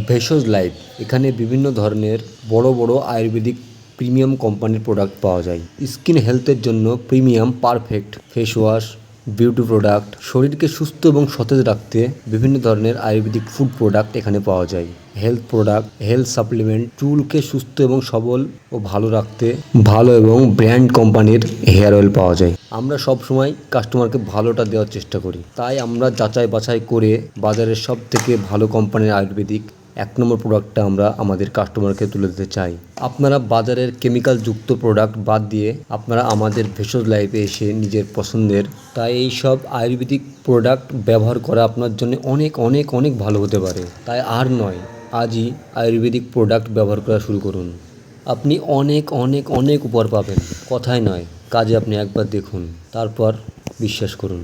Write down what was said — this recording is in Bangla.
ভেষজ লাইফ, এখানে বিভিন্ন ধরনের বড় বড় আয়ুর্বেদিক প্রিমিয়াম কোম্পানির প্রোডাক্ট পাওয়া যায়। স্কিন হেলথের জন্য premium perfect face wash, beauty product, শরীরকে সুস্থ এবং সতেজ রাখতে বিভিন্ন ধরনের আয়ুর্বেদিক ফুড প্রোডাক্ট এখানে পাওয়া যায়। হেলথ প্রোডাক্ট, হেলথ সাপ্লিমেন্ট, চুলকে সুস্থ এবং সবল ও ভালো রাখতে ভালো এবং ব্র্যান্ড কোম্পানির হেয়ার অয়েল পাওয়া যায়। আমরা সব সময় কাস্টমারকে ভালোটা দেওয়ার চেষ্টা করি, তাই আমরা যাচাই বাছাই করে বাজারের সব থেকে ভালো কোম্পানির আয়ুর্বেদিক 1 নম্বর প্রোডাক্টটা আমরা আমাদের কাস্টমারকে তুলে দিতে চাই। আপনারা বাজারের কেমিক্যাল যুক্ত প্রোডাক্ট বাদ দিয়ে আপনারা আমাদের ভেষজ লাইফে এসে নিজের পছন্দের, তাই এই সব আয়ুর্বেদিক প্রোডাক্ট ব্যবহার করা আপনার জন্য অনেক অনেক অনেক ভালো হতে পারে। তাই আর নয়, আজই আয়ুর্বেদিক প্রোডাক্ট ব্যবহার করা শুরু করুন। আপনি অনেক অনেক অনেক উপকার পাবেন। কথায় নয়, কাজে আপনি একবার দেখুন, তারপর বিশ্বাস করুন।